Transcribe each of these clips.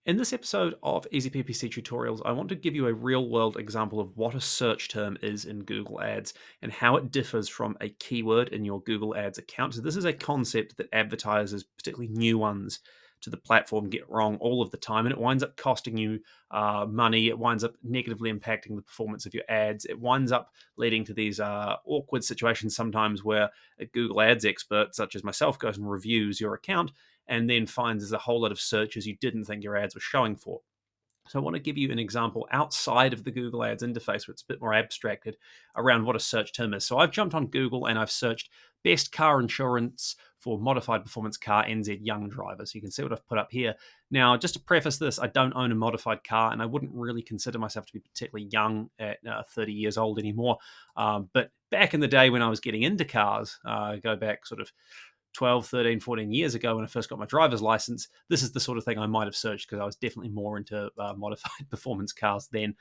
In this episode of Easy PPC Tutorials, I want to give you a real world example of what a search term is in Google Ads and how it differs from a keyword in your Google Ads account. So, this is a concept that advertisers, particularly new ones to the platform, get wrong all of the time, and it winds up costing you money. It winds up negatively impacting the performance of your ads. It winds up leading to these awkward situations sometimes where a Google Ads expert, such as myself, goes and reviews your account and then finds there's a whole lot of searches you didn't think your ads were showing for. So I want to give you an example outside of the Google Ads interface where it's a bit more abstracted around what a search term is. So I've jumped on Google and I've searched best car insurance for modified performance car NZ young driver. So you can see what I've put up here. Now, just to preface this, I don't own a modified car and I wouldn't really consider myself to be particularly young at 30 years old anymore. But back in the day when I was getting into cars, go back sort of 12, 13, 14 years ago when I first got my driver's license, this is the sort of thing I might have searched because I was definitely more into modified performance cars then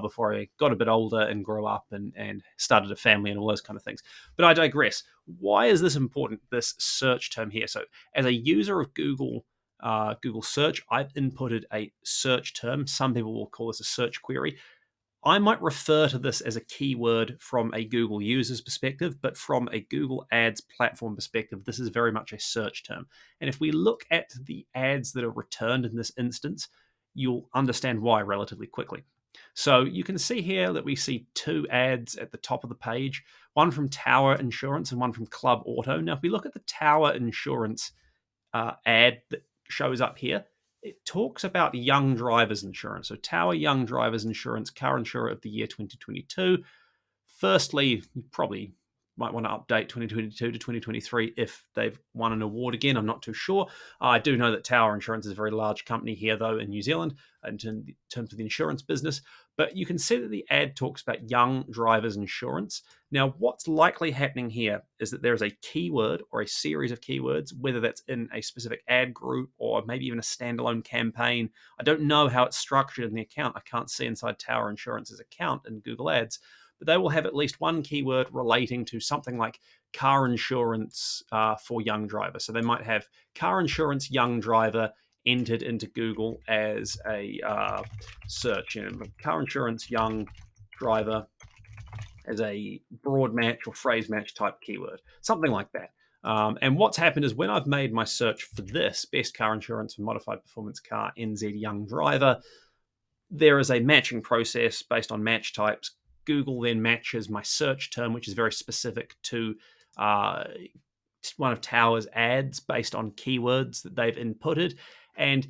before I got a bit older and grew up and started a family and all those kind of things. But I digress. Why is this important, this search term here? So as a user of Google search, I've inputted a search term. Some people will call this a search query. I might refer to this as a keyword from a Google user's perspective, but from a Google Ads platform perspective, this is very much a search term. And if we look at the ads that are returned in this instance, you'll understand why relatively quickly. So you can see here that we see two ads at the top of the page, one from Tower Insurance and one from Club Auto. Now, if we look at the Tower Insurance ad that shows up here, it talks about young drivers insurance. So Tower Young Drivers Insurance, car insurer of the year 2022. Firstly, you probably might want to update 2022 to 2023 if they've won an award again. I'm not too sure. I do know that Tower Insurance is a very large company here, though, in New Zealand in terms of the insurance business. But you can see that the ad talks about young drivers insurance. Now, what's likely happening here is that there is a keyword or a series of keywords, whether that's in a specific ad group or maybe even a standalone campaign. I don't know how it's structured in the account. I can't see inside Tower Insurance's account in Google Ads, but they will have at least one keyword relating to something like car insurance for young driver. So they might have car insurance young driver entered into Google as a search, car insurance young driver as a broad match or phrase match type keyword, something like that. And what's happened is when I've made my search for this, best car insurance for modified performance car NZ young driver, there is a matching process based on match types. Google then matches my search term, which is very specific to one of Tower's ads based on keywords that they've inputted. And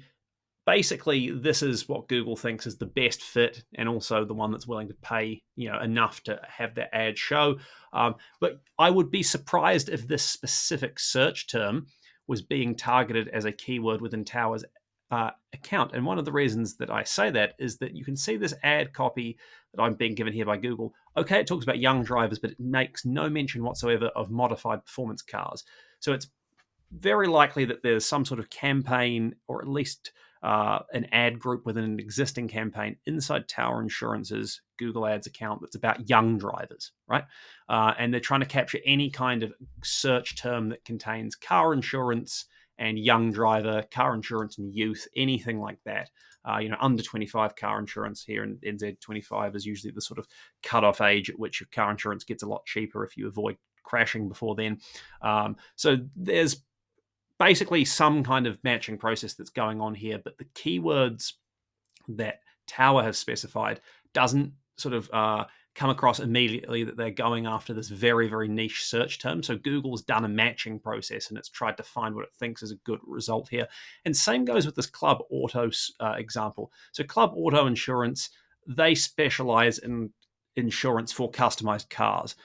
basically, this is what Google thinks is the best fit and also the one that's willing to pay enough to have their ad show. But I would be surprised if this specific search term was being targeted as a keyword within Tower's account. And one of the reasons that I say that is that you can see this ad copy that I'm being given here by Google. Okay, it talks about young drivers, but it makes no mention whatsoever of modified performance cars. So it's very likely that there's some sort of campaign or at least an ad group within an existing campaign inside Tower Insurance's Google Ads account that's about young drivers, right? And they're trying to capture any kind of search term that contains car insurance and young driver, car insurance and youth, anything like that. Under 25 car insurance here in NZ 25 is usually the sort of cutoff age at which your car insurance gets a lot cheaper if you avoid crashing before then. So there's basically some kind of matching process that's going on here, but the keywords that Tower has specified doesn't sort of come across immediately that they're going after this very, very niche search term. So Google's done a matching process and it's tried to find what it thinks is a good result here. And same goes with this Club Auto example. So Club Auto Insurance, they specialize in insurance for customized cars.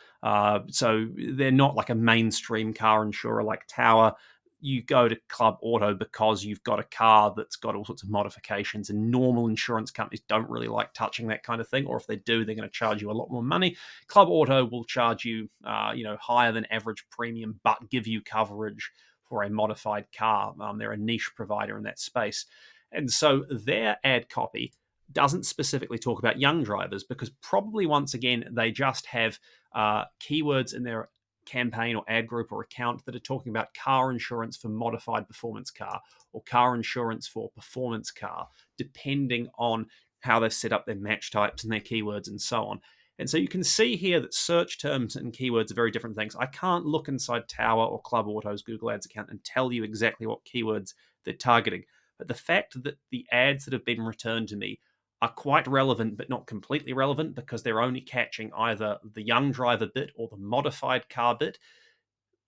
So they're not like a mainstream car insurer like Tower. You go to Club Auto because you've got a car that's got all sorts of modifications, and normal insurance companies don't really like touching that kind of thing, or if they do, they're going to charge you a lot more money. Club Auto will charge you, higher than average premium, but give you coverage for a modified car. They're a niche provider in that space. And so their ad copy doesn't specifically talk about young drivers because probably, once again, they just have keywords in their campaign or ad group or account that are talking about car insurance for modified performance car or car insurance for performance car, depending on how they've set up their match types and their keywords and so on. And so you can see here that search terms and keywords are very different things. I can't look inside Tower or Club Auto's Google Ads account and tell you exactly what keywords they're targeting. But the fact that the ads that have been returned to me are quite relevant, but not completely relevant because they're only catching either the young driver bit or the modified car bit,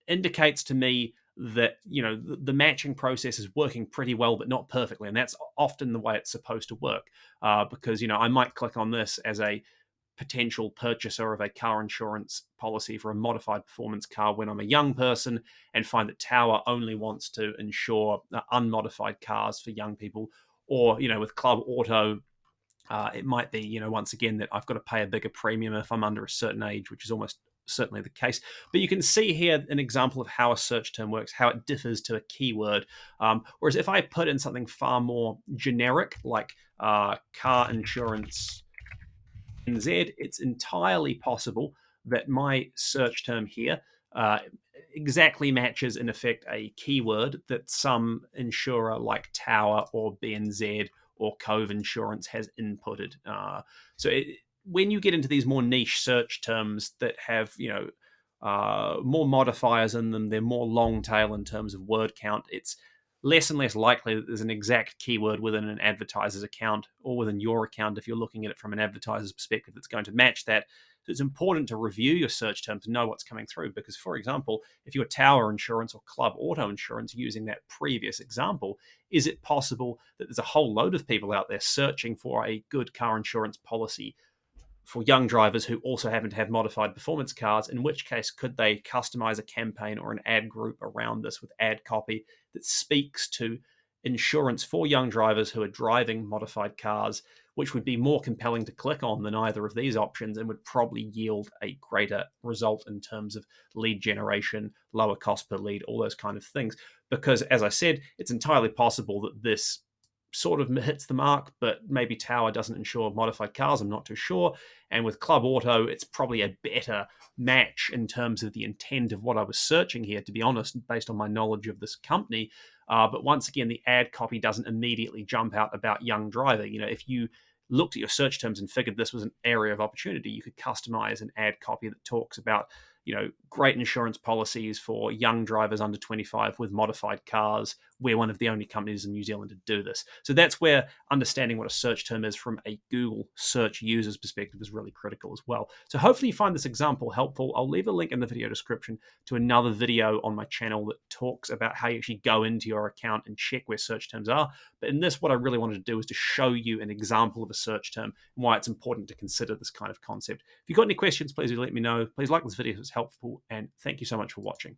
indicates to me that the matching process is working pretty well, but not perfectly, and that's often the way it's supposed to work. Because I might click on this as a potential purchaser of a car insurance policy for a modified performance car when I'm a young person and find that Tower only wants to insure unmodified cars for young people. Or, with Club Auto, it might be, once again, that I've got to pay a bigger premium if I'm under a certain age, which is almost certainly the case. But you can see here an example of how a search term works, how it differs to a keyword. Whereas if I put in something far more generic, like car insurance NZ, it's entirely possible that my search term here uh, exactly matches, in effect, a keyword that some insurer like Tower or BNZ or Cove Insurance has inputted. When you get into these more niche search terms that have, more modifiers in them, they're more long tail in terms of word count, it's less and less likely that there's an exact keyword within an advertiser's account or within your account, if you're looking at it from an advertiser's perspective, that's going to match that. So it's important to review your search term to know what's coming through. Because, for example, if you're Tower Insurance or Club Auto Insurance using that previous example, is it possible that there's a whole load of people out there searching for a good car insurance policy for young drivers who also happen to have modified performance cars, in which case could they customize a campaign or an ad group around this with ad copy that speaks to insurance for young drivers who are driving modified cars, which would be more compelling to click on than either of these options and would probably yield a greater result in terms of lead generation, lower cost per lead, all those kind of things. Because, as I said, it's entirely possible that this sort of hits the mark, but maybe Tower doesn't insure modified cars. I'm not too sure. And with Club Auto, it's probably a better match in terms of the intent of what I was searching here, to be honest, based on my knowledge of this company. But once again, the ad copy doesn't immediately jump out about young driver. If you looked at your search terms and figured this was an area of opportunity, you could customize an ad copy that talks about great insurance policies for young drivers under 25 with modified cars. We're one of the only companies in New Zealand to do this. So that's where understanding what a search term is from a Google search user's perspective is really critical as well. So hopefully you find this example helpful. I'll leave a link in the video description to another video on my channel that talks about how you actually go into your account and check where search terms are. But in this, what I really wanted to do is to show you an example of a search term and why it's important to consider this kind of concept. If you've got any questions, please do let me know. Please like this video if it's helpful, and thank you so much for watching.